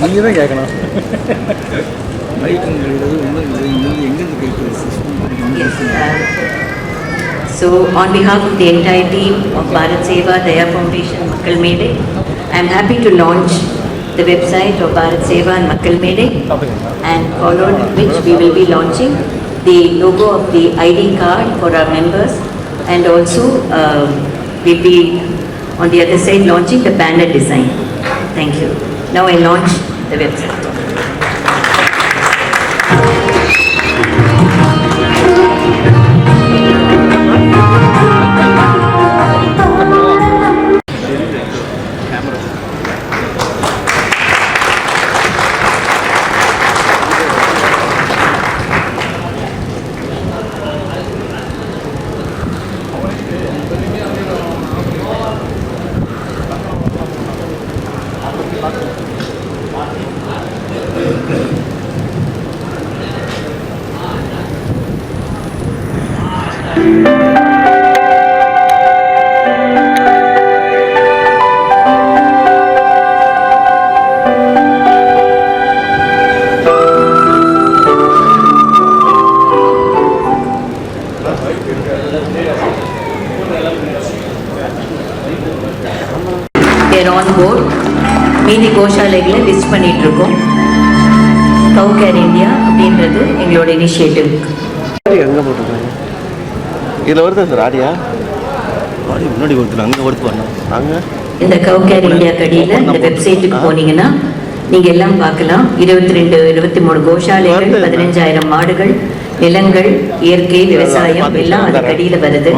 நீங்கள் தான் கேட்கணும். So, on behalf of the entire team of Bharat Seva Daya Foundation Makkal Mede, I am happy to launch the website of Bharat Seva and Makkal Mede, and followed which we will be launching the logo of the ID card for our members, and also we'll be on the other side launching the banner design. Thank you. Now I launch the website. They're on board. மீதி கோஷாலைகளை list பண்ணிட்டு இருக்கோம். கவு care India அப்படின்றது எங்களோட initiative. எங்கே போட்டுருக்காங்க? இதில் வருதா sir ஆடியா? ஆடி முன்னாடி ஒருத்தர் அங்கே ஒருத்தர் வரணும். அங்கே இந்த கவு கேர் இந்தியா கடியில் இந்த வெப்சைட்டுக்கு போனீங்கன்னா நீங்கள் எல்லாம் பார்க்கலாம். 22, 23 கோஷாலைகள், 15,000 மாடுகள், நிலங்கள், இயற்கை விவசாயம் எல்லாம் அது கடியில் வருது.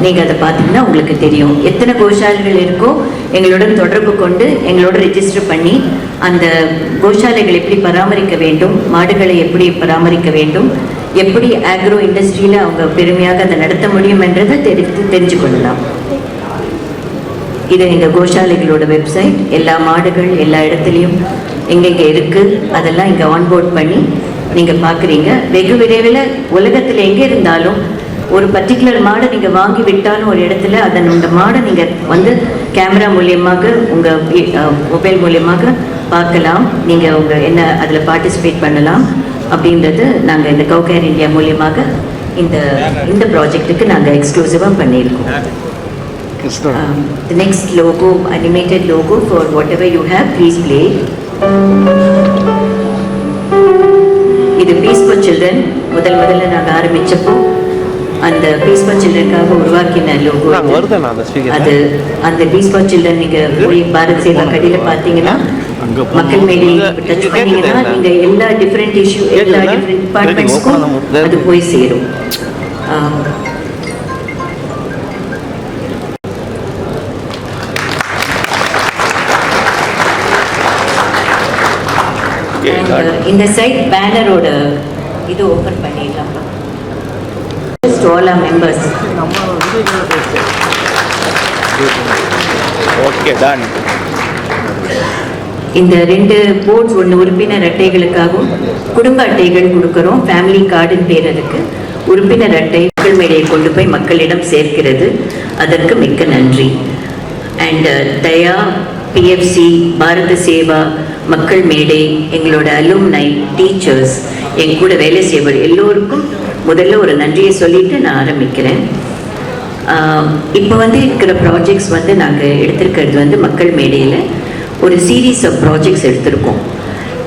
நீங்கள் அதை பார்த்தீங்கன்னா உங்களுக்கு தெரியும். எத்தனை கோஷாலைகள் இருக்கோ எங்களுடன் தொடர்பு கொண்டு எங்களோட ரெஜிஸ்டர் பண்ணி அந்த கோஷாலைகள் எப்படி பராமரிக்க வேண்டும், மாடுகளை எப்படி பராமரிக்க வேண்டும், எப்படி ஆக்ரோ இண்டஸ்ட்ரியில் அவங்க பெருமையாக அதை நடத்த முடியும் என்றதை தெரிஞ்சு கொள்ளலாம். இது எங்கள் கோஷாலைகளோட வெப்சைட். எல்லா மாடுகள் எல்லா இடத்துலையும் எங்கெங்கே இருக்குது அதெல்லாம் இங்கே ஆன்போர்ட் பண்ணி நீங்கள் பார்க்குறீங்க. வெகு விரைவில் உலகத்தில் எங்கே இருந்தாலும் ஒரு பர்டிகுலர் மாடை நீங்கள் வாங்கி விட்டாலும் ஒரு இடத்துல அந்த மாடை நீங்கள் வந்து கேமரா மூலியமாக உங்கள் மொபைல் மூலியமாக பார்க்கலாம். நீங்கள் உங்கள் என்ன அதில் பார்ட்டிசிபேட் பண்ணலாம் அப்படின்றது நாங்கள் இந்த கவு கேர் இந்தியா மூலியமாக இந்த ப்ராஜெக்ட்டுக்கு நாங்கள் எக்ஸ்க்ளூசிவாக பண்ணியிருக்கோம். The next logo, animated logo for whatever you have, please play. இது பீஸ் ஃபார் சில்ட்ரன். முதல்ல நாங்கள் ஆரம்பித்தப்போ அந்த பீஸ் ஃபார் சில்ட்ரனுக்காக உருவாக்கின லோகோ அது. அந்த பீஸ் ஃபார் சில்ட்ரன் நீங்கள் போய் பாரத் சேவா கடையில் பார்த்தீங்கன்னா மக்கள் மேடை டச் பண்ணீங்கன்னா நீங்கள் எல்லா டிஃப்ரெண்ட் இஷ்யூ எல்லா டிஃப்ரெண்ட் டிபார்ட்மெண்ட்ஸ்க்கும் அது போய் சேரும். இந்த சைட் பேனரோட இது ஓப்பன் பண்ணிடலாம். all our members. Okay done. இந்த 2 போர்ட்ஸ், ஒன்று உறுப்பினர் அட்டைகளுக்காகவும் குடும்ப அட்டைகள் கொடுக்குறோம். ஃபேமிலி கார்டுன்னு பேர் அதுக்கு. உறுப்பினர் அட்டை மக்கள் மேடையை கொண்டு போய் மக்களிடம் சேர்க்கிறது. அதற்கு மிக்க நன்றி. அண்ட் தயா, பிஎஃப்சி, பாரத சேவா, மக்கள் மேடை, எங்களோட அலும்னை, டீச்சர்ஸ், எங்க கூட வேலை செய்வர் எல்லோருக்கும் முதல்ல ஒரு நன்றியை சொல்லிட்டு நான் ஆரம்பிக்கிறேன். இப்போ இருக்கிற ப்ராஜெக்ட்ஸ் நாங்கள் எடுத்திருக்கிறது மக்கள் மேடையில் ஒரு சீரீஸ் ஆஃப் ப்ராஜெக்ட்ஸ் எடுத்திருக்கோம்.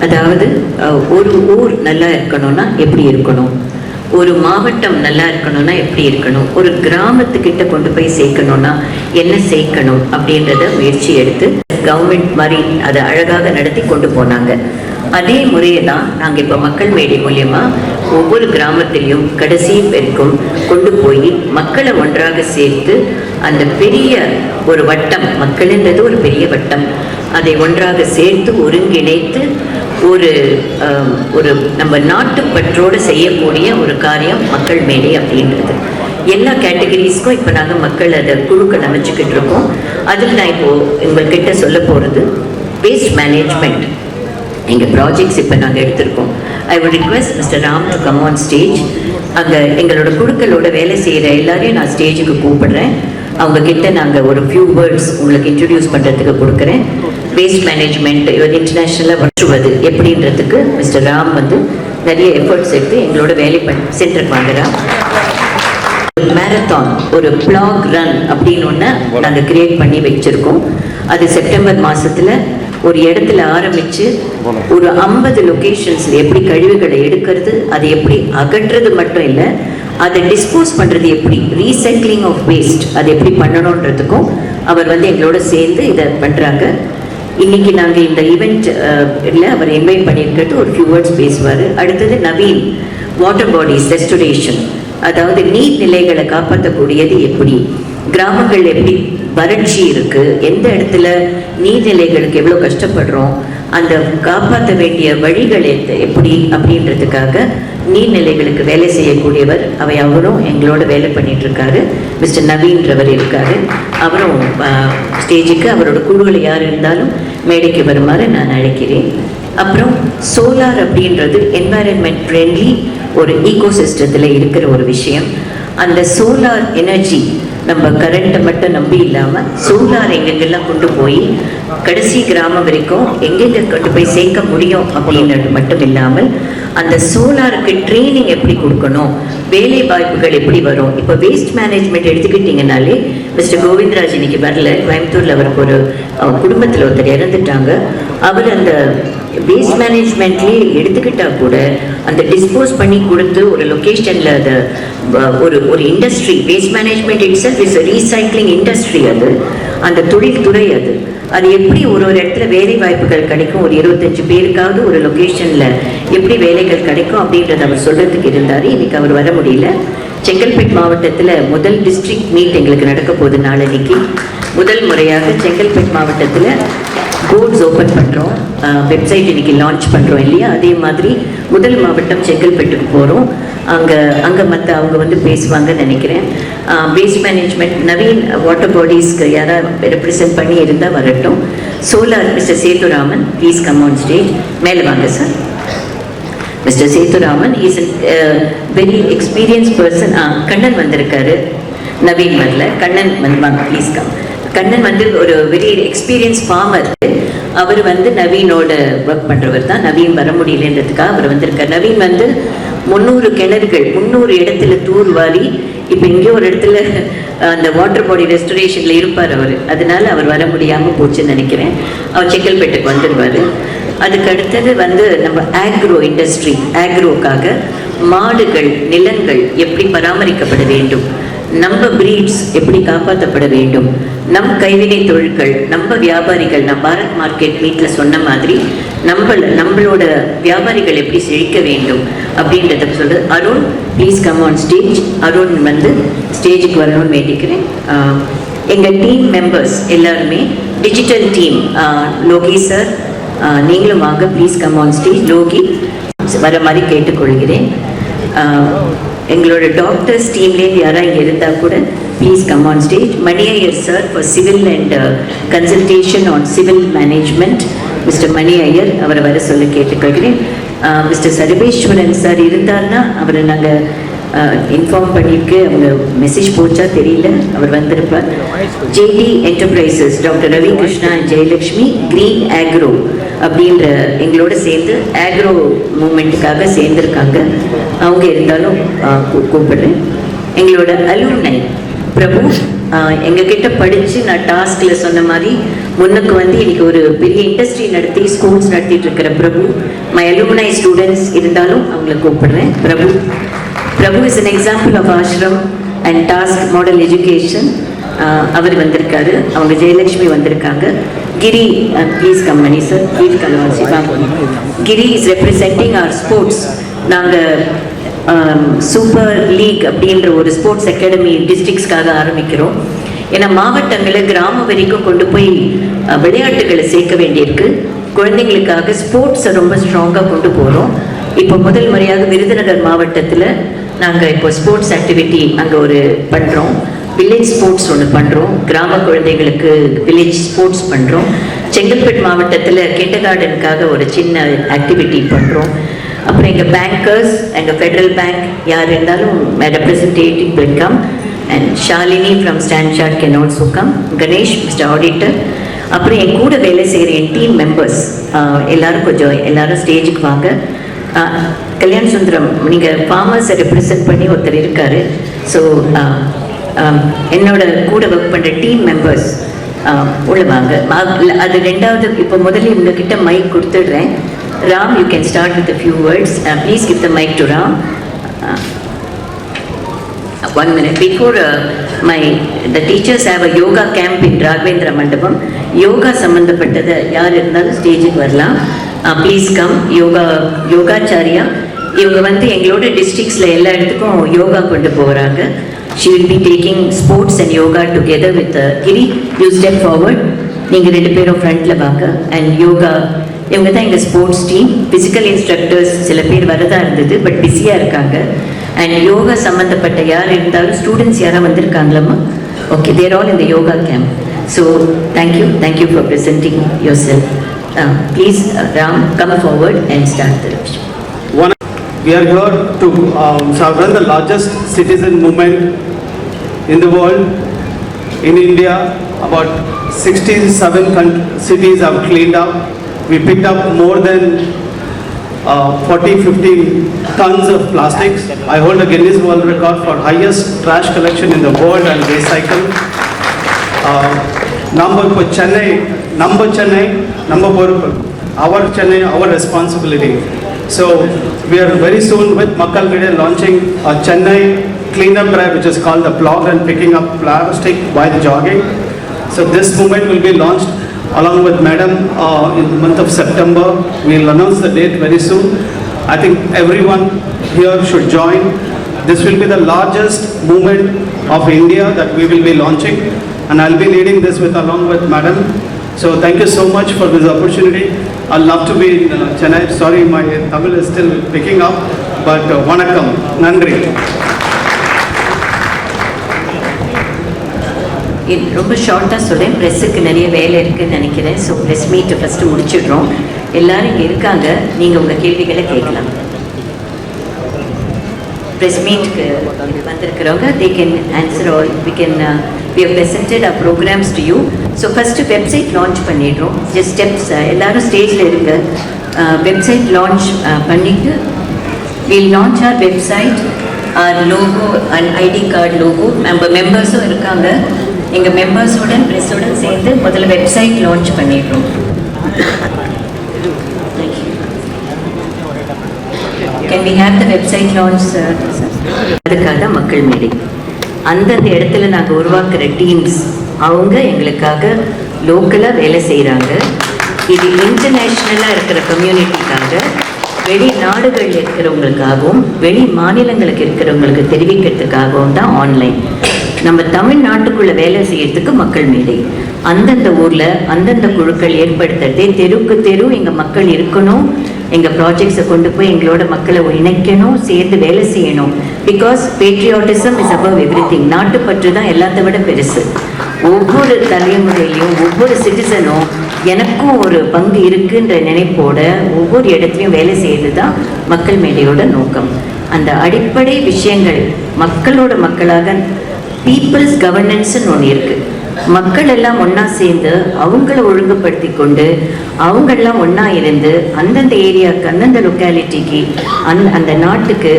அதாவது ஒரு ஊர் நல்லா இருக்கணும்னா எப்படி இருக்கணும், ஒரு மாவட்டம் நல்லா இருக்கணும்னா எப்படி இருக்கணும், ஒரு கிராமத்துக்கிட்ட கொண்டு போய் சேர்க்கணும்னா என்ன சேர்க்கணும் அப்படின்றத முயற்சி எடுத்து கவர்மெண்ட் மாதிரி அதை அழகாக நடத்தி கொண்டு போனாங்க. அதே முறையை தான் நாங்கள் இப்போ மக்கள் மேடை மூலியமாக ஒவ்வொரு கிராமத்திலையும் கடைசி வரைக்கும் கொண்டு போய் மக்களை ஒன்றாக சேர்த்து அந்த பெரிய ஒரு வட்டம், மக்கள்ன்றது ஒரு பெரிய வட்டம், அதை ஒன்றாக சேர்த்து ஒருங்கிணைத்து ஒரு ஒரு நம்ம நாட்டுப்பற்றோடு செய்யக்கூடிய ஒரு காரியம் மக்கள் மேடை அப்படின்றது. எல்லா கேட்டகரிஸ்க்கும் இப்போ நாங்கள் மக்கள் அதை குழுக்கள் அமைச்சுக்கிட்டு இருக்கோம். அதில் நான் இப்போது உங்கள்கிட்ட சொல்ல போகிறது வேஸ்ட் மேனேஜ்மெண்ட். எங்கள் ப்ராஜெக்ட்ஸ் இப்போ நாங்கள் எடுத்திருக்கோம். I would request mister Ram to come on stage. அங்கே எங்களோட குழுக்களோட வேலை செய்கிற எல்லாரையும் நான் ஸ்டேஜுக்கு கூப்பிடுறேன். அவங்க கிட்ட நாங்கள் ஒரு ஃபியூ வேர்ட்ஸ் உங்களுக்கு இன்ட்ரடியூஸ் பண்ணுறதுக்கு கொடுக்குறேன். வேஸ்ட் மேனேஜ்மெண்ட் இன்டர்நேஷ்னலாக வருவது எப்படின்றதுக்கு மிஸ்டர் ராம் வந்து நிறைய எஃபர்ட்ஸ் எடுத்து எங்களோட வேலை சென்டருக்கு வாங்குறான். மேரத்தான் ஒரு பிளாக் ரன் அப்படின்னு ஒன்று நாங்கள் கிரியேட் பண்ணி வச்சுருக்கோம். அது செப்டம்பர் மாதத்தில் ஒரு இடத்துல ஆரம்பித்து ஒரு 50 லொக்கேஷன்ஸில் எப்படி கழிவுகளை எடுக்கிறது, அதை எப்படி அகற்றுறது மட்டும் இல்லை, அதை டிஸ்போஸ் பண்ணுறது எப்படி, ரீசைக்ளிங் ஆஃப் வேஸ்ட் அது எப்படி பண்ணணுன்றதுக்கும் அவர் வந்து எங்களோட சேர்ந்து இதை பண்ணுறாங்க. இன்னைக்கு நாங்கள் இந்த ஈவெண்ட்டில் அவர் இன்வைட் பண்ணியிருக்கிறது ஒரு ஃபியூ வேர்ட்ஸ் பேசுவார். அடுத்தது நவீன், வாட்டர் பாடிஸ் ரெஸ்டோரேஷன், அதாவது நீர்நிலைகளை காப்பாற்றக்கூடியது எப்படி, கிராமங்கள் எப்படி வறட்சி இருக்குது, எந்த இடத்துல நீர்நிலைகளுக்கு எவ்வளோ கஷ்டப்படுறோம், அந்த காப்பாற்ற வேண்டிய வழிகள் எப்படி அப்படின்றதுக்காக நீர்நிலைகளுக்கு வேலை செய்யக்கூடியவர் அவரும் எங்களோட வேலை பண்ணிட்டு இருக்காரு. மிஸ்டர் நவீன்றவர் இருக்காரு. அவரும் ஸ்டேஜுக்கு அவரோட குழுவில் யார் இருந்தாலும் மேடைக்கு வருமாறு நான் அழைக்கிறேன். அப்புறம் சோலார் அப்படின்றது என்வாயன்மெண்ட் ஃப்ரெண்ட்லி ஒரு ஈகோசிஸ்டத்தில் இருக்கிற ஒரு விஷயம். அந்த சோலார் எனர்ஜி நம்ம கரண்ட்டை மட்டும் நம்பி இல்லாமல் சோலார் எங்கெங்கெல்லாம் கொண்டு போய் கடைசி கிராமம் வரைக்கும் எங்கெங்கே கொண்டு போய் சேர்க்க முடியும் அப்படின்றது மட்டும் இல்லாமல் அந்த சோலாருக்கு ட்ரைனிங் எப்படி கொடுக்கணும், வேலை வாய்ப்புகள் எப்படி வரும். இப்போ வேஸ்ட் மேனேஜ்மெண்ட் எடுத்துக்கிட்டிங்கனாலே மிஸ்டர் கோவிந்தராஜ் இன்னைக்கு வரல, கோயம்புத்தூரில் அவருக்கு ஒரு குடும்பத்தில் ஒருத்தர் இறந்துட்டாங்க. அவர் அந்த வேஸ்ட் மேனேஜ்மெண்ட்லேயே எடுத்துக்கிட்டால் கூட அந்த டிஸ்போஸ் பண்ணி கொடுத்து ஒரு லொக்கேஷனில் அதை ஒரு industry, waste management it self is recycling industry, அது அந்த தொழில்துறை அது எப்படி ஒரு இடத்துல வேலை வாய்ப்புகள் கிடைக்கும், ஒரு 25 பேருக்காவது ஒரு லொக்கேஷனில் எப்படி வேலைகள் கிடைக்கும் அப்படின்றத அவர் சொல்கிறதுக்கு இருந்தார். இன்னைக்கு அவர் வர முடியல. செங்கல்பட்டு மாவட்டத்தில் முதல் டிஸ்ட்ரிக்ட் மீட் எங்களுக்கு நடக்க போகுது நாளைக்கு. முதல் முறையாக செங்கல்பட்டு மாவட்டத்தில் போர்ட்ஸ் ஓப்பன் பண்ணுறோம், வெப்சைட் இன்னைக்கு லான்ச் பண்ணுறோம் இல்லையா, அதே மாதிரி முதல் மாவட்டம் செங்கல்பட்டுக்கு போகிறோம். அங்கே மற்ற அவங்க வந்து பேசுவாங்கன்னு நினைக்கிறேன். வேஸ்ட் மேனேஜ்மெண்ட் நவீன் வாட்டர் பாடிஸ்க்கு யாராவது ரெப்ரசென்ட் பண்ணி இருந்தால் வரட்டும். Solar mister Sethuraman, please come on stage. மேலே வாங்க sir. Mister Sethuraman is very experience person. Kannan வந்திருக்காரு, நவீன் வரல. கண்ணன் வாங்க ப்ளீஸ் கம். கண்ணன் வந்து ஒரு வெரி எக்ஸ்பீரியன்ஸ் ஃபார்மர். அவர் வந்து நவீனோட ஒர்க் பண்ணுறவர் தான். நவீன் வர முடியலன்றதுக்காக அவர் வந்திருக்கார். நவீன் வந்து 300 கிணறுகள் 300 இடத்துல தூர்வாரி இப்போ எங்கேயோ ஒரு இடத்துல அந்த வாட்டர் பாடி ரெஸ்டோரேஷனில் இருப்பார் அவர். அதனால அவர் வர முடியாமல் போச்சுன்னு நினைக்கிறேன். அவர் செங்கல்பேட்டுக்கு வந்துடுவார். அதுக்கு அடுத்தது வந்து நம்ம ஆக்ரோ இண்டஸ்ட்ரி, ஆக்ரோக்காக மாடுகள், நிலங்கள் எப்படி பராமரிக்கப்பட வேண்டும், நம்ம பிரீட்ஸ் எப்படி காப்பாற்றப்பட வேண்டும், நம் கைவினை தொழில்கள், நம்ம வியாபாரிகள், நான் பாரத் மார்க்கெட் மீட்டில் சொன்ன மாதிரி நம்மளோட வியாபாரிகள் எப்படி செழிக்க வேண்டும் அப்படின்றத சொல்லு. Arun please come on stage. Arun வந்து ஸ்டேஜுக்கு வரணும்னு வேண்டிக்கிறேன். எங்கள் டீம் மெம்பர்ஸ் எல்லாருமே டிஜிட்டல் டீம், லோகி சார் நீங்களும் வாங்க, please come on stage. Loki வர மாதிரி கேட்டுக்கொள்கிறேன். எங்களோட டாக்டர்ஸ் டீம்லேருந்து யாராவது இங்கே இருந்தால் கூட please come on stage. Mani Iyer sir for civil and consultation on civil management, mister Mani Iyer அவரை வர சொல்ல கேட்டுக்கொள்கிறேன். மிஸ்டர் சர்வேஸ்வரன் சார் இருந்தார்னா அவரை நாங்கள் இன்ஃபார்ம் பண்ணியிருக்கு, அவங்க மெசேஜ் போச்சா தெரியல, அவர் வந்திருப்பார். JD enterprises doctor Ravi Krishna and Jayalakshmi green agro அப்படின்ற எங்களோட சேர்ந்து ஆக்ரோ மூமெண்ட்டுக்காக சேர்ந்துருக்காங்க. அவங்க இருந்தாலும் கூப்பிடுறேன். எங்களோட அலுமினை பிரபு எங்ககிட்ட படித்து நான் டாஸ்கில் சொன்ன மாதிரி முன்னுக்கு வந்து இன்னைக்கு ஒரு பெரிய இண்டஸ்ட்ரி நடத்தி ஸ்கூல்ஸ் நடத்திட்டு இருக்கிற பிரபு, மை அலுமினை ஸ்டூடெண்ட்ஸ் இருந்தாலும் அவங்கள கூப்பிடுறேன். Prabhu is an example of ashram and task model education. அவர் வந்திருக்காரு. அவங்க ஜெயலக்ஷ்மி வந்திருக்காங்க. Giri please come Mani sir, please கலவாசி வாங்க. Giri is representing our sports. நாங்கள் சூப்பர் லீக் அப்படின்ற ஒரு ஸ்போர்ட்ஸ் அகாடமி டிஸ்ட்ரிக்ட்ஸ்க்காக ஆரம்பிக்கிறோம். ஏன்னா மாவட்டங்களில் கிராமம் வரைக்கும் கொண்டு போய் விளையாட்டுகளை சேர்க்க வேண்டியிருக்கு. குழந்தைங்களுக்காக ஸ்போர்ட்ஸை ரொம்ப ஸ்ட்ராங்காக கொண்டு போகிறோம். இப்போ முதல் முறையாக விருதுநகர் மாவட்டத்தில் நாங்கள் இப்போ ஸ்போர்ட்ஸ் ஆக்டிவிட்டி அங்கே ஒரு பண்ணுறோம். வில்லேஜ் ஸ்போர்ட்ஸ் ஒன்று பண்ணுறோம். கிராம குழந்தைகளுக்கு வில்லேஜ் ஸ்போர்ட்ஸ் பண்ணுறோம். செங்கல்பட்டு மாவட்டத்தில் கிண்டர் கார்டனுக்காக ஒரு சின்ன ஆக்டிவிட்டி பண்ணுறோம். அப்புறம் எங்கள் பேங்கர்ஸ், எங்கள் ஃபெடரல் பேங்க் யார் இருந்தாலும் representative welcome. And Shalini from StanChart can also come, Ganesh mister auditor, அப்புறம் என் கூட வேலை செய்கிற என் டீம் மெம்பர்ஸ் எல்லாரும் ஸ்டேஜுக்கு வாங்க. கல்யாண் சுந்தரம், நீங்கள் ஃபார்மர்ஸை ரெப்ரசன்ட் பண்ணி ஒருத்தர் இருக்காரு. ஸோ என்னோட கூட ஒர்க் பண்ணுற டீம் மெம்பர்ஸ் உள்ள வாங்க. அது ரெண்டாவது. இப்போ முதல்ல உங்ககிட்ட mic கொடுத்துடுறேன். Ram, you can start with a few words. Please give the mic to Ram. 1 minute. Before the teachers have a yoga camp in Raghavendra Mandapam. Yoga சம்பந்தப்பட்டது யார் இருந்தாலும் ஸ்டேஜுக்கு வரலாம். Please come. யோகாச்சாரியா இவங்க எங்களோட டிஸ்ட்ரிக்ஸில் எல்லா இடத்துக்கும் யோகா கொண்டு போகிறாங்க. She will be taking sports and yoga together with Giri. You step forward. நீங்கள் 2 பேரும் ஃப்ரண்ட்டில் வாங்க. அண்ட் யோகா இவங்க தான் எங்கள் ஸ்போர்ட்ஸ் டீம். ஃபிசிக்கல் இன்ஸ்ட்ரக்டர்ஸ் சில பேர் வரதா இருந்தது, பட் பிஸியாக இருக்காங்க. அண்ட் யோகா சம்மந்தப்பட்ட யார் இருந்தாலும் ஸ்டூடெண்ட்ஸ் யாராவது வந்திருக்காங்களம்மா? ஓகே, தேர் ஆல் இந்த yoga camp. So thank you for presenting your self. Please Ram, come forward and start the விஷயம். We are here to run the largest citizen movement in the world. In India, about 67 cities have cleaned up. We picked up more than 40-50 tons of plastics. I hold a Guinness World Record for highest trash collection in the world and recycle. Number Chennai, our Chennai, our responsibility. So we are very soon with Makkal Media launching a Chennai cleanup drive, which is called the Plog and Picking Up Plastic while jogging. So this movement will be launched along with Madam in the month of September. We will announce the date very soon. I think everyone here should join. This will be the largest movement of India that we will be launching, and I'll be leading this along with Madam. So thank you so much for this opportunity. I'd love to be in Chennai. Sorry, my Tamil is still picking up, but vanakkam, nandri. ரொம்ப ஷார்ட்டாக சொல்கிறேன். ப்ரெஸ்ஸுக்கு நிறைய வேலை இருக்குதுன்னு நினைக்கிறேன். So press மீட்டை first முடிச்சிடுறோம். எல்லோரும் இங்கே இருக்காங்க, நீங்கள் உங்கள் கேள்விகளை கேட்கலாம். ப்ரெஸ் மீட்டுக்கு வந்திருக்கிறவங்க they can answer all. We have presented our programs to you. So first website launch பண்ணிடுறோம். ஜஸ்ட் ஸ்டெப்ஸ் எல்லோரும் ஸ்டேஜில் இருங்க. வெப்சைட் லான்ச் பண்ணிவிட்டு we'll launch our website, our logo and ID card logo. நம்ம மெம்பர்ஸும் இருக்காங்க. எங்கள் மெம்பர்ஸுடன் ப்ரெஸ்ஸுடன் சேர்ந்து முதல்ல வெப்சைட் லான்ச் பண்ணிடுறோம். Can we have the website launch, sir? அதுக்காக மக்கள் மேடை அந்தந்த இடத்துல நாங்கள் உருவாக்குற டீம்ஸ் அவங்க எங்களுக்காக லோக்கலாக வேலை செய்கிறாங்க. இது இன்டர்நேஷ்னலாக இருக்கிற கம்யூனிட்டிக்காக, வெளிநாடுகளில் இருக்கிறவங்களுக்காகவும் வெளி மாநிலங்களுக்கு இருக்கிறவங்களுக்கு தெரிவிக்கிறதுக்காகவும் தான் ஆன்லைன். நம்ம தமிழ்நாட்டுக்குள்ளே வேலை செய்யறதுக்கு மக்கள் மேடை. அந்தந்த ஊரில் அந்தந்த குழுக்கள் ஏற்படுத்துறதே, தெருவுக்கு தெரு எங்கள் மக்கள் இருக்கணும், எங்கள் ப்ராஜெக்ட்ஸை கொண்டு போய் எங்களோட மக்களை இணைக்கணும், சேர்ந்து வேலை செய்யணும். Because patriotism is above everything. நாட்டுப்பற்று தான் எல்லாத்தை விட பெருசு. ஒவ்வொரு தலைமுறையிலையும் ஒவ்வொரு சிட்டிசனும் எனக்கும் ஒரு பங்கு இருக்குன்ற நினைப்போட ஒவ்வொரு இடத்துலையும் வேலை செய்யறது தான் மக்கள் மேடையோட நோக்கம். அந்த அடிப்படை விஷயங்கள் மக்களோட மக்களாக பீப்புள்ஸ் கவர்னன்ஸ்ன்னு ஒன்று இருக்குது. மக்கள் எல்லாம் ஒன்றா சேர்ந்து அவங்கள ஒழுங்குபடுத்தி கொண்டு அவங்களெல்லாம் ஒன்றா இருந்து அந்தந்த ஏரியாவுக்கு அந்தந்த லொக்காலிட்டிக்கு அந்த நாட்டுக்கு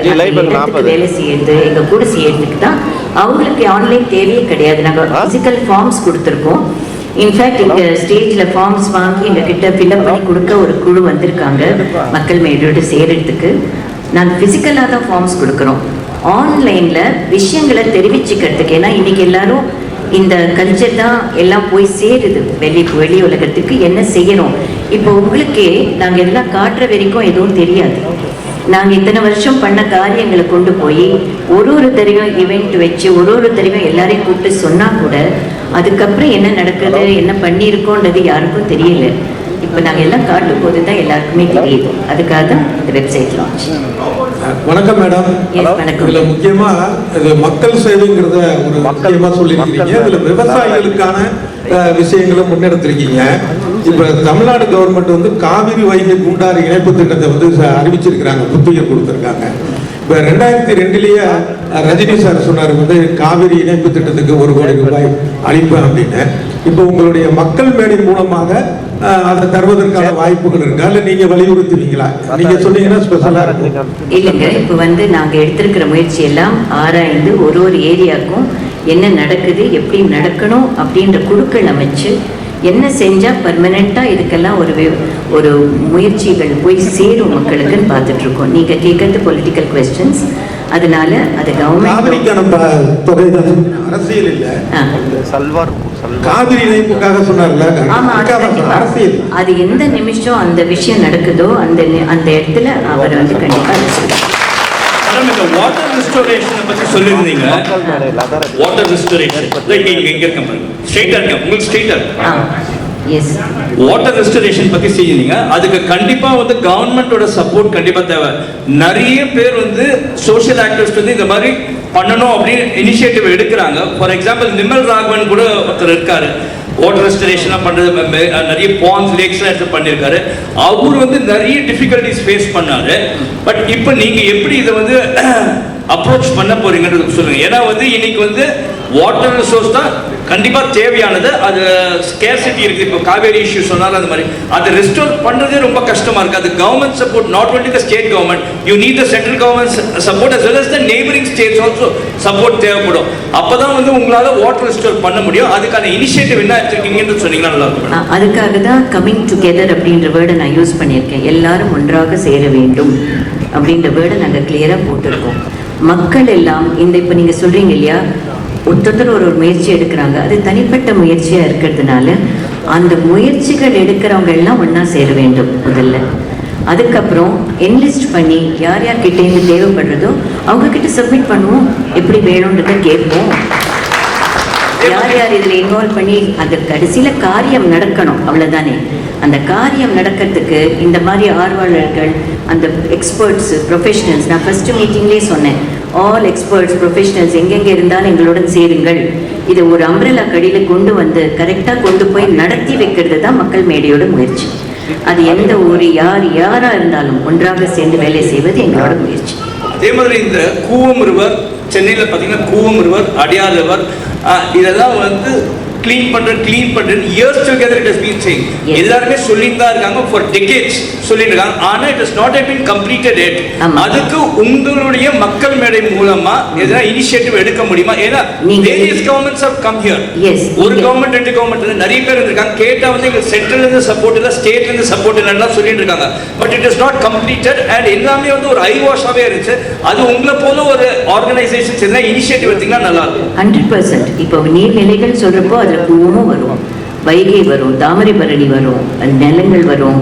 வேலை செய்யறது எங்கள் கூட செய்யறதுக்கு தான். அவங்களுக்கு ஆன்லைன் தேவையே கிடையாது. நாங்கள் ஃபிசிக்கல் ஃபார்ம்ஸ் கொடுத்துருக்கோம். இன்ஃபேக்ட் இங்கே ஸ்டேஜில் ஃபார்ம்ஸ் வாங்கி எங்ககிட்ட ஃபில்அப் பண்ணி கொடுக்க ஒரு குழு வந்திருக்காங்க மக்கள் மேடையோடு சேர்றதுக்கு. நாங்கள் ஃபிசிக்கலாக தான் ஃபார்ம்ஸ் கொடுக்குறோம். ஆன்லைனில் விஷயங்களை தெரிவிச்சுக்கிறதுக்கு, ஏன்னா இன்றைக்கி எல்லாரும் இந்த கல்ச்சர் தான் எல்லாம் போய் சேருது வெளி உலகத்துக்கு. என்ன செய்யணும் இப்போ உங்களுக்கே நாங்கள் எல்லாம் காட்டுற வரைக்கும் எதுவும் தெரியாது. நாங்கள் இத்தனை வருஷம் பண்ண காரியங்களை கொண்டு போய் ஒரு தடவையும் ஈவெண்ட் வச்சு ஒரு தடவையும் எல்லாரையும் கூப்பிட்டு சொன்னால் கூட அதுக்கப்புறம் என்ன நடக்குது என்ன பண்ணியிருக்கோன்றது யாருக்கும் தெரியல. இப்போ நாங்கள் எல்லாம் காட்டும் போது தான் எல்லாருக்குமே தெரியுது. அதுக்காக தான் இந்த வெப்சைட் லான்ச். வணக்கம் மேடம். வணக்கம். இதுல முக்கியமா இது மக்கள் சேவைங்கிறத ஒரு முக்கியமா சொல்லியிருக்கீங்க. இதுல விவசாயிகளுக்கான விஷயங்களை முன்னெடுத்திருக்கீங்க. இப்ப தமிழ்நாடு கவர்மெண்ட் காவிரி வைகை குண்டாறு இணைப்பு திட்டத்தை அறிவிச்சிருக்கிறாங்க, புத்துயிர் கொடுத்திருக்காங்க. இப்போ 2002 ரஜினி சார் சொன்னார் வந்து காவிரி இணைப்பு திட்டத்துக்கு 1 கோடி ரூபாய் அளிப்பேன் அப்படின்னு. இப்போ உங்களுடைய மக்கள் மேடை மூலமாக அதை தருவதற்கான வாய்ப்புகள் இருக்கா, இல்லை நீங்க வலியுறுத்துவீங்களா? நீங்க சொன்னீங்கன்னா ஸ்பெஷலா இருக்கும். இல்லைங்க, இப்போ வந்து நாங்க எடுத்திருக்கிற முயற்சி எல்லாம் ஆராய்ந்து ஒரு ஏரியாவுக்கும் என்ன நடக்குது, எப்படி நடக்கணும் அப்படின்ற குழுக்கள் அமைச்சு என்ன செஞ்சா பர்மனெண்டா இதுக்கெல்லாம் ஒரு முயற்சிகள் போய் சேரும் மக்களுக்குன்னு பார்த்துட்டு இருக்கோம். நீங்க கேட்கறது பொலிட்டிக்கல் கொஸ்டின்ஸ், அதனால அது கவர்மெண்ட் அரசியல் இல்ல, சல்வார் காவிரி இணைப்புக்காக சொன்னார்ல. அரசியல் அது எந்த நிமிஷம் அந்த விஷயம் நடக்குதோ அந்த இடத்துல அவர் வந்து கண்டிப்பா இந்த வாட்டர் ரெஸ்டோரேஷனை பத்தி சொல்லியிருந்தீங்க. வாட்டர் ரெஸ்டோரேஷன் இங்க இருக்க பாருங்க, ஸ்ட்ரைட்டா இருக்க உங்களுக்கு ஸ்ட்ரைட்டா எஸ் வாட்டர் ரெஸ்டோரேஷன் பத்தி செய்யுங்க. அதுக்கு கண்டிப்பா வந்து கவர்மெண்டோட சப்போர்ட் கண்டிப்பா தேவை. நிறைய பேர் வந்து சோஷியல் ஆக்டிவிஸ்ட் வந்து இந்த மாதிரி பண்ணணும் அப்படின்னு இனிஷியேட்டிவ் எடுக்கிறாங்க. ஃபார் எக்ஸாம்பிள் நிமல் ராகவன் கூட ஒருத்தர் இருக்காரு, வாட்டர் ரெஸ்டரேஷன்லாம் பண்ணுறது, நிறைய பாண்ட்ஸ் லேக்ஸ்லாம் எடுத்து பண்ணியிருக்காரு. அவர் வந்து நிறைய டிஃபிகல்டிஸ் ஃபேஸ் பண்ணாரு. பட் இப்போ நீங்கள் எப்படி இதை வந்து அப்ரோச் பண்ண போறீங்கன்றது சொல்லுங்க. ஏன்னா வந்து இன்னைக்கு வந்து வாட்டர் ரிசோர்ஸ் தான் கண்டிப்பா தேவையானது. அது ஸ்கேர்சிட்டி இருக்கு. இப்போ காவேரி இஷ்யூ சொன்னாலும் அந்த மாதிரி அதை ரெஸ்டோர் பண்றதே ரொம்ப கஷ்டமா இருக்கு. அது government support, not only the state government, you need the central government support as well as the neighboring states also support தேவைப்படும். அப்பதான் வந்து உங்களால வாட்டர் ரெஸ்டோர் பண்ண முடியும். அதுக்கான இனிஷியேட்டிவ் என்ன எடுத்துருக்கீங்கன்னு சொன்னீங்கன்னா நல்லா இருக்கும். அதுக்காக தான் கமிங் டுகெதர் அப்படின்ற வேர்டை நான் யூஸ் பண்ணியிருக்கேன். எல்லாரும் ஒன்றாக சேர வேண்டும் அப்படின்ற வேர்டை நாங்கள் கிளியராக போட்டிருக்கோம். மக்கள் எல்லாம் இந்த இப்போ நீங்கள் சொல்கிறீங்க இல்லையா, ஒருத்தர் ஒரு முயற்சி எடுக்கிறாங்க, அது தனிப்பட்ட முயற்சியாக இருக்கிறதுனால அந்த முயற்சிகள் எடுக்கிறவங்க எல்லாம் ஒன்றா சேர வேண்டும் முதல்ல. அதுக்கப்புறம் என்லிஸ்ட் பண்ணி யார் யார்கிட்டேருந்து தேவைப்படுறதோ அவங்கக்கிட்ட சப்மிட் பண்ணுவோம், எப்படி வேணுன்றதை கேட்போம். யார் யார் இதில் இன்வால்வ் பண்ணி அந்த கடைசியில் காரியம் நடக்கணும், அவ்வளோதானே. அந்த காரியம் நடக்கிறதுக்கு இந்த மாதிரி ஆர்வலர்கள், அந்த எக்ஸ்பர்ட்ஸ், ப்ரொஃபஷனல்ஸ், நான் ஃபர்ஸ்ட் மீட்டிங்லேயே சொன்னேன், ஆல் எக்ஸ்பர்ட்ஸ், ப்ரொஃபஷனல்ஸ் எங்கெங்கே இருந்தாலும் எங்களுடன் சேருங்கள். இதை ஒரு அம்ப்ரெல்லா கடியில் கொண்டு வந்து கரெக்டாக கொண்டு போய் நடத்தி வைக்கிறது தான் மக்கள் மேடையோட முயற்சி. அது எந்த ஒரு யாராக இருந்தாலும் ஒன்றாக சேர்ந்து வேலை செய்வது எங்களோட முயற்சி. அதே மாதிரி இந்த கூவம் ரிவர், சென்னையில் பார்த்தீங்கன்னா கூவம் ரிவர், அடையார் ரிவர், இதெல்லாம் வந்து க்ளீன் பண்ணுறேன் years together it has been saying. எல்லாருமே சொல்லிட்டு தான் இருக்காங்க, ஃபார் டெகேட்ஸ் சொல்லிட்டு இருக்காங்க. ஆனால் it is not have been completed yet. அதுக்கு உங்களுடைய மக்கள் மேடை மூலமா எதனா இனிஷியேட்டிவ் எடுக்க முடியுமா? ஏன்னா various governments have come here. ஒரு கவர்மெண்ட், 2 கவர்மெண்ட், நிறைய பேர் இருக்காங்க. கேட்டா வந்து எங்க சென்ட்ரல் இருந்து சப்போர்ட் இல்லை, ஸ்டேட்ல இருந்து சப்போர்ட் இல்லைன்னா சொல்லிட்டு இருக்காங்க. But it is not completed and எல்லாமே வந்து ஒரு ஐ வாஷாவே இருந்துச்சு. அது உங்களை போல ஒரு ஆர்கனைசேஷன்ஸ் எதனா இனிஷியேட்டிவ் எடுத்தீங்கன்னா நல்லா இருக்கும். 100%. இப்போ நீர்நிலைகள் சொல்றப்போ அதுல பூவும் வரும், வைகை வரும், தாமிரபரணி வரும், நிலங்கள் வரும்,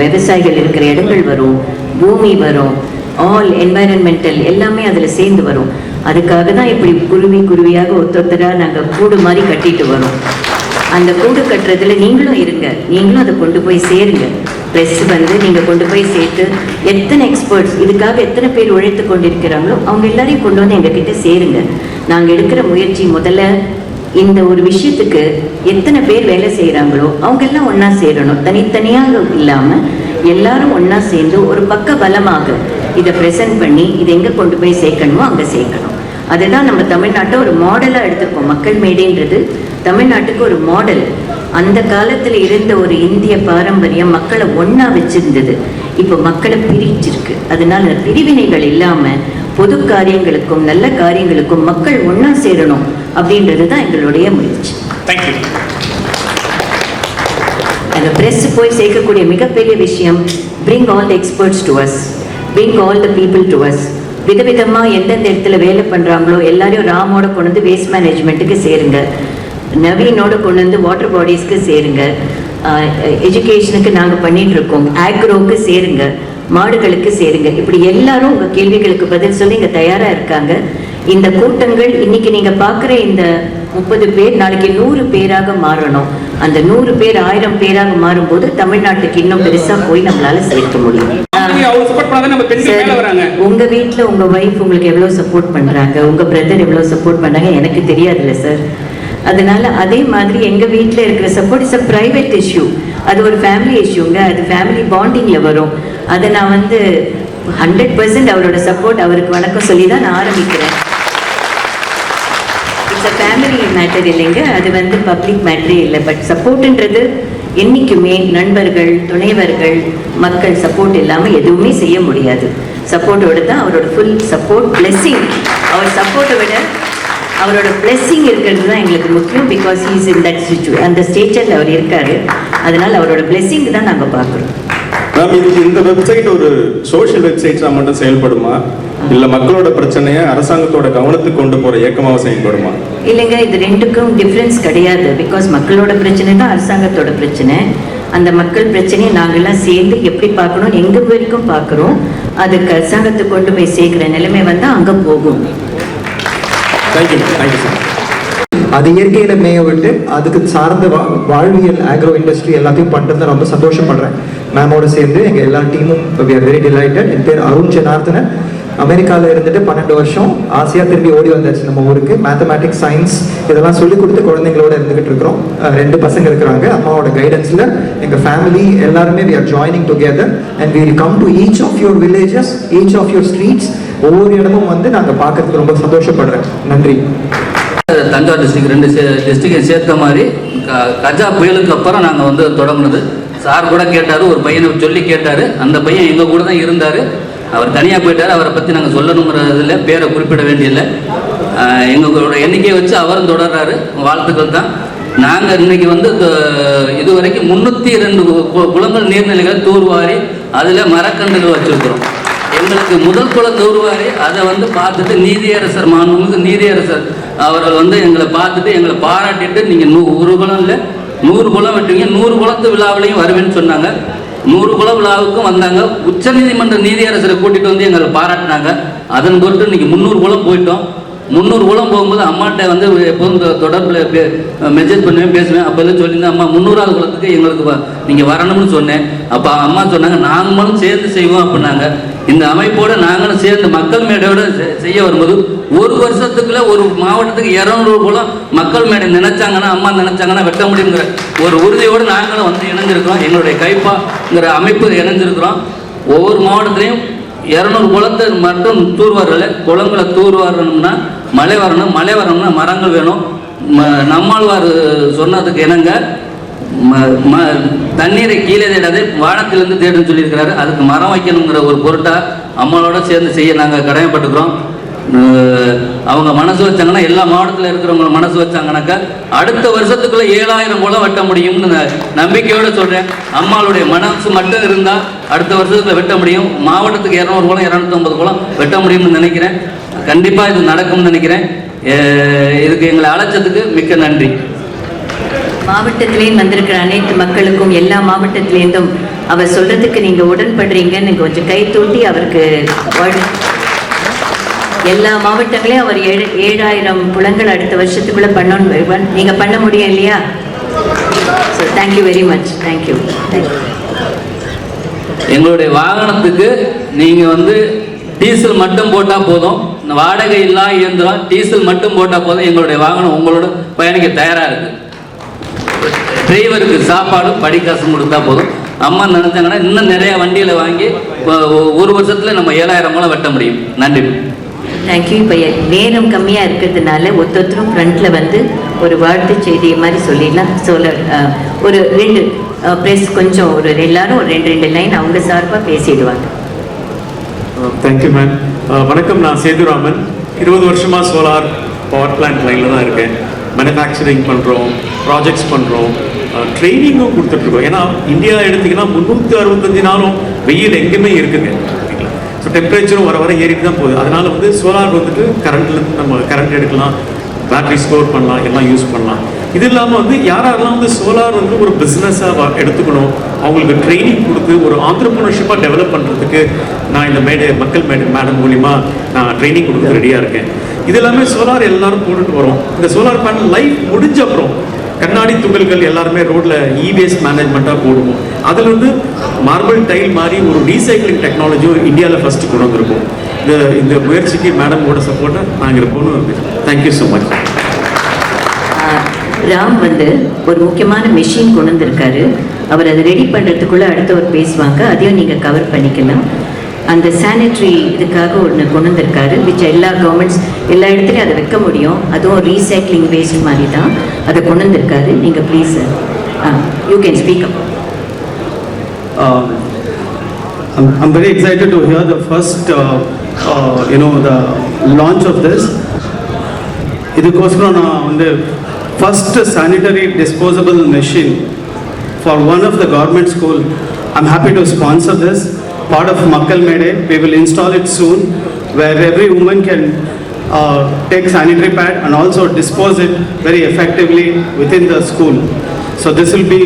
விவசாயிகள் இருக்கிற இடங்கள் வரும், பூமி வரும், ஆல் என்வாயரன்மெண்டல் எல்லாமே அதில் சேர்ந்து வரும். அதுக்காக தான் இப்படி குருவியாக ஒருத்தராக நாங்கள் கூடு மாதிரி கட்டிட்டு வரோம். அந்த கூடு கட்டுறதுல நீங்களும் இருங்க, நீங்களும் அதை கொண்டு போய் சேருங்க. ப்ளஸ் வந்து நீங்கள் கொண்டு போய் சேர்த்து எத்தனை எக்ஸ்பர்ட்ஸ் இதுக்காக எத்தனை பேர் உழைத்து கொண்டிருக்கிறாங்களோ அவங்க எல்லாரையும் கொண்டு வந்து எங்ககிட்ட சேருங்க. நாங்கள் எடுக்கிற முயற்சி முதல்ல இந்த ஒரு விஷயத்துக்கு எத்தனை பேர் வேலை செய்கிறாங்களோ அவங்க எல்லாம் ஒன்றா சேரணும். தனித்தனியாக இல்லாமல் எல்லாரும் ஒன்றா சேர்ந்து ஒரு பக்க பலமாக இதை ப்ரெசென்ட் பண்ணி இதை எங்கே கொண்டு போய் சேர்க்கணுமோ அங்கே சேர்க்கணும். அதுதான் நம்ம தமிழ்நாட்டை ஒரு மாடலாக எடுத்துருக்கோம். மக்கள் மேடைன்றது தமிழ்நாட்டுக்கு ஒரு மாடல். அந்த காலத்தில் இருந்த ஒரு இந்திய பாரம்பரியம் மக்களை ஒன்றா வச்சிருந்தது. இப்போ மக்களை பிரிச்சிருக்கு. அதனால பிரிவினைகள் இல்லாமல் பொது காரியங்களுக்கும் நல்ல காரியங்களுக்கும் மக்கள் ஒன்றா சேரணும் அப்படின்றது தான் எங்களுடைய முயற்சி. தேங்க்யூ. அந்த ப்ரெஸ் போய் சேர்க்கக்கூடிய மிகப்பெரிய விஷயம், bring all the experts to us, bring all the people to us. விதவிதமாக எந்தெந்த இடத்துல வேலை பண்ணுறாங்களோ எல்லாரையும் ராமோட கொண்டு வந்து வேஸ்ட் மேனேஜ்மெண்ட்டுக்கு சேருங்க, நவீனோட கொண்டு வந்து வாட்டர் பாடிஸ்க்கு சேருங்க, எஜுகேஷனுக்கு நாங்கள் பண்ணிட்டு இருக்கோம், ஆக்ரோவுக்கு சேருங்க, மாடுகளுக்கு சேருங்க. இப்படி எல்லாரும் உங்கள் கேள்விகளுக்கு பதில் சொல்லி இங்கே தயாராக இருக்காங்க. இந்த கூட்டங்கள் இன்னைக்கு நீங்கள் பார்க்குற இந்த 30 பேர் நாளைக்கு 100 பேராக மாறணும். அந்த 100 பேர் 1000 பேராக மாறும்போது தமிழ்நாட்டுக்கு இன்னும் பெருசாக போய் நம்மளால சேர்க்க முடியும். உங்க வீட்டில் உங்க ஒய்ஃப் உங்களுக்கு எவ்வளோ சப்போர்ட் பண்றாங்க, உங்க பிரதர் எவ்வளோ சப்போர்ட் பண்றாங்க எனக்கு தெரியாதுல்ல சார். அதனால அதே மாதிரி எங்க வீட்டில் இருக்கிற support is a private issue. அது ஒரு ஃபேமிலி இஷ்யூங்க, அது ஃபேமிலி பாண்டிங்ல வரும். அதை நான் வந்து 100% அவரோட சப்போர்ட், அவருக்கு வணக்கம் சொல்லி தான் நான் ஆரம்பிக்கிறேன். இட்ஸ் அ ஃபேமிலி மேட்டர் இல்லைங்க, அது வந்து பப்ளிக் மேட்டரே இல்லை. பட் சப்போர்ட்ன்றது என்றைக்குமே நண்பர்கள், துணைவர்கள், மக்கள் சப்போர்ட் இல்லாமல் எதுவுமே செய்ய முடியாது. சப்போர்ட்டோட தான் அவரோட ஃபுல் சப்போர்ட், பிளெஸ்ஸிங். அவர் சப்போர்ட்டை விட அவரோட பிளெஸ்ஸிங் இருக்கிறது தான் எங்களுக்கு முக்கியம். பிகாஸ் ஹீஸ் இன் தட் அந்த ஸ்டேஜில் அவர் இருக்காரு. அதனால் அவரோட பிளெஸ்ஸிங் தான் நாங்கள் பார்க்குறோம். மேம், இந்த வெப்சைட் ஒரு சோஷியல் வெப்சைட்ஸாக மட்டும் செயல்படுமா, இல்லை மக்களோட பிரச்சனையை அரசாங்கத்தோட கவனத்துக்கு கொண்டு போகிற இயக்கமாக செயல்படுமா? இல்லைங்க, இது ரெண்டுக்கும் டிஃப்ரென்ஸ் கிடையாது. பிகாஸ் மக்களோட பிரச்சனை தான் அரசாங்கத்தோட பிரச்சனை. அந்த மக்கள் பிரச்சனையை நாங்கள்லாம் சேர்ந்து எப்படி பார்க்கணும், எங்கே வரைக்கும் பார்க்குறோம், அதுக்கு அரசாங்கத்துக்கு கொண்டு போய் சேர்க்குற நிலைமை வந்தால் அங்கே போகும். Thank you sir. அது இயற்கையில மேய விட்டு அதுக்கு சார்ந்த வாழ்வியல் ஆக்ரோ இண்டஸ்ட்ரி எல்லாத்தையும் பண்ணுறது ரொம்ப சந்தோஷப்படுறேன். மேமோட சேர்ந்து எங்கள் எல்லா டீமும் வி ஆர் வெரி டிலைட்டட். என் பேர் அருண் ஜனார்த்தனன். அமெரிக்காவில் இருந்துட்டு 12 வருஷம் ஆசையாக திரும்பி ஓடி வந்தாச்சு நம்ம ஊருக்கு. மேத்தமேட்டிக்ஸ், சயின்ஸ் இதெல்லாம் சொல்லிக் கொடுத்து குழந்தைங்களோட இருந்துகிட்டு இருக்கிறோம். 2 பசங்க இருக்கிறாங்க. அம்மாவோட கைடன்ஸில் எங்கள் ஃபேமிலி எல்லாருமே we are joining together and we will come to each of your villages, each of your streets. ஒவ்வொரு இடமும் வந்து நாங்கள் பார்க்கறதுக்கு ரொம்ப சந்தோஷப்படுறேன். நன்றி. தஞ்சாவூர் டிஸ்ட்ரிக்ட் 2 டிஸ்ட்ரிக்டை சேர்த்த மாதிரி கஜா புயலுக்கு அப்புறம் நாங்கள் வந்து தொடங்கினது. சார் கூட கேட்டார், ஒரு பையனை சொல்லி கேட்டார். அந்த பையன் எங்கள் கூட தான் இருந்தார். அவர் தனியாக போயிட்டார். அவரை பற்றி நாங்கள் சொல்லணுங்கிறதுல பேரை குறிப்பிட வேண்டியதில்லை. எங்களோட எண்ணிக்கையை வச்சு அவரும் தொடர்றாரு. வாழ்த்துக்கள் தான். நாங்கள் இன்னைக்கு வந்து இதுவரைக்கும் 302 குளங்கள் நீர்நிலைகள் தூர்வாரி அதில் மரக்கன்றுகள் வச்சுருக்கிறோம். எங்களுக்கு முதல் குளம் தூர்வாரி அதை வந்து பார்த்துட்டு நீதியரசர், மாண்புமிகு நீதியரசர் அவர்கள் வந்து எங்களை பார்த்துட்டு எங்களை பாராட்டிட்டு, நீங்கள் 100 குளம் இல்லை 100 குளம் வெட்டுவீங்க, 100 குளத்து விழாவிலையும் வருவேன்னு சொன்னாங்க. 100 குள விழாவுக்கும் வந்தாங்க. உச்சநீதிமன்ற நீதியரசரை கூட்டிகிட்டு வந்து எங்களை பாராட்டினாங்க. அதன் பொருட்டு இன்னைக்கு 300 குளம் போயிட்டோம். 300 குளம் போகும்போது அம்மாட்ட வந்து எப்போதும் தொடர்பில் மெசேஜ் பண்ணுவேன், பேசுவேன். அப்போல்லாம் சொல்லியிருந்தேன், அம்மா 300வது குளத்துக்கு எங்களுக்கு நீங்கள் வரணும்னு சொன்னேன். அப்போ அம்மா சொன்னாங்க, நாங்களும் சேர்ந்து செய்வோம் அப்படின்னாங்க. இந்த அமைப்போடு நாங்களும் சேர்ந்து மக்கள் மேடையோடு செய்ய வரும்போது 1 வருஷத்துக்குள்ள ஒரு மாவட்டத்துக்கு 200 குளம் மக்கள் மேடை நினைச்சாங்கன்னா, அம்மா நினைச்சாங்கன்னா வெட்ட முடியுங்கிற ஒரு உறுதியோடு நாங்களும் வந்து இணைஞ்சிருக்கிறோம். எங்களுடைய கைப்பாங்கிற அமைப்பு இணைஞ்சிருக்கிறோம். ஒவ்வொரு மாவட்டத்திலையும் 200 குளத்தை மட்டும் தூர்வாரல. குளங்களை தூர்வாரணும்னா மழை வரணும், மழை வரணும்னா மரங்கள் வேணும். நம்மாழ்வார் சொன்னதுக்கு இணங்க தண்ணீரை கீழே தேடாது வானத்திலிருந்து தேடுன்னு சொல்லியிருக்கிறாரு. அதுக்கு மரம் வைக்கணுங்கிற ஒரு பொருட்டா அம்மாவோட சேர்ந்து செய்ய நாங்கள் கடமைப்பட்டுக்கிறோம். அவங்க மனசு வச்சாங்கன்னா, எல்லா மாவட்டத்தில் இருக்கிறவங்க மனசு வச்சாங்கன்னாக்கா அடுத்த வருஷத்துக்குள்ள 7000 குளம் வெட்ட முடியும்னு நம்பிக்கையோடு சொல்கிறேன். அம்மாளுடைய மனசு மட்டும் இருந்தால் அடுத்த வருஷத்துக்குள்ள வெட்ட முடியும். மாவட்டத்துக்கு 200 குளம் 250 குளம் வெட்ட முடியும்னு நினைக்கிறேன். கண்டிப்பாக இது நடக்கும்னு நினைக்கிறேன். இதுக்கு எங்களை அழைச்சதுக்கு மிக்க நன்றி. மாவட்டத்திலேயும் வந்திருக்கிற அனைத்து மக்களுக்கும், எல்லா மாவட்டத்திலேருந்தும் அவர் சொல்றதுக்கு நீங்க உடன்படுறீங்கன்னு கொஞ்சம் கை தூட்டி அவருக்கு எல்லா மாவட்டங்களையும் அவர் 7000 குளங்கள் அடுத்த வருஷத்துக்குள்ள பண்ணணும். நீங்க பண்ண முடியும் இல்லையா? So thank you very much. Thank you. எங்களுடைய வாகனத்துக்கு நீங்க வந்து டீசல் மட்டும் போட்டா போதும். வாடகை இல்லா இயந்திரம், டீசல் மட்டும் போட்டா போதும். எங்களுடைய வாகனம் உங்களோட பயணிக்க தயாரா இருக்கு. டிரைவருக்கு சாப்பாடும் படிக்காசும் கொடுத்தா போதும். அம்மா நினைச்சாங்கன்னா இன்னும் நிறைய வண்டியில வாங்கி 1 வருஷத்துல நம்ம 7000 குளம் வெட்ட முடியும். நன்றி. தேங்க்யூ. இப்போ நேரம் கம்மியாக இருக்கிறதுனால ஒருத்தரும் ஃப்ரண்ட்டில் வந்து ஒரு வாழ்த்து செய்தியை மாதிரி சொல்லிடலாம். ஒரு 2 ப்ரெஸ் கொஞ்சம் ஒரு எல்லாரும் ஒரு 2 லைன் அவங்க சார்பாக பேசிடுவாங்க. Thank you ma'am. வணக்கம், நான் சேதுராமன். 20 வருஷமாக சோலார் பவர் பிளான்ட் லைனில் தான் இருக்கேன். மேனுஃபேக்சரிங் பண்ணுறோம், ப்ராஜெக்ட்ஸ் பண்ணுறோம், ட்ரைனிங்கும் கொடுத்துட்ருக்கோம். ஏன்னா இந்தியா எடுத்திங்கன்னா 365 நாளும் வெயில் எங்கேயுமே இருக்குங்க. ஸோ டெம்பரேச்சரும் வர வர ஏறிட்டு தான் போகுது. அதனால் வந்து சோலார் வந்துட்டு கரண்ட்லேருந்து நம்ம கரண்ட் எடுக்கலாம், பேட்டரி ஸ்டோர் பண்ணலாம், எல்லாம் யூஸ் பண்ணலாம். இது இல்லாமல் வந்து யாரெல்லாம் வந்து சோலார் வந்து ஒரு பிஸ்னஸாக எடுத்துக்கணும், அவங்களுக்கு ட்ரைனிங் கொடுத்து ஒரு ஆண்டர்ப்ரனர்ஷிப்பாக டெவலப் பண்ணுறதுக்கு நான் இந்த மக்கள் மேடம் மூலிமா நான் ட்ரைனிங் கொடுக்க ரெடியாக இருக்கேன். இது எல்லாமே சோலார் எல்லாரும் போட்டுட்டு வரோம். இந்த சோலார் பேனல் லைஃப் முடிஞ்ச அப்புறம் கண்ணாடி துகள்கள் எல்லாருமே ரோட்ல வேஸ்ட் மேனேஜ்மெண்ட்டாக போடுவோம். அதில் வந்து மார்பிள் டைல் மாதிரி ஒரு ரீசைக்ளிங் டெக்னாலஜியும் இந்தியாவில் ஃபர்ஸ்ட் கொண்டு வந்திருக்கோம். இந்த முயற்சிக்கு மேடமோட சப்போர்ட்டை நாங்கள் இருப்போம்னு. Thank you so much. ராம் வந்து ஒரு முக்கியமான மெஷின் கொண்டு வந்திருக்காரு. அவர் அதை ரெடி பண்ணுறதுக்குள்ளே அடுத்தவர் பேசுவாங்க, அதையும் நீங்கள் கவர் பண்ணிக்கலாம். அந்த சானிட்டரி இதுக்காக ஒன்று கொண்டு வந்திருக்காரு, விச் எல்லா கவர்மெண்ட்ஸ் எல்லா இடத்துலையும் அதை வைக்க முடியும், அதுவும் ரீசைக்ளிங் வேஸ்ட் மாதிரி தான் அதை கொண்டு வந்திருக்காரு. நீங்கள் please you can speak up. I'm very excited to hear the first, the launch of this. இதுக்கோசரம் நான் வந்து first sanitary disposable machine for one of the government school. I'm happy to sponsor this. Part of Makkal Mede, we will install it soon, where every woman can take sanitary pad and also dispose it very effectively within the school. So this will be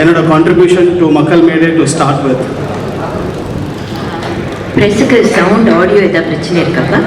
another contribution to Makkal Mede to start with. ப்ரெஸ்ஸுக்கு sound audio ஏதாவது பிரச்சனை இருக்காப்பா?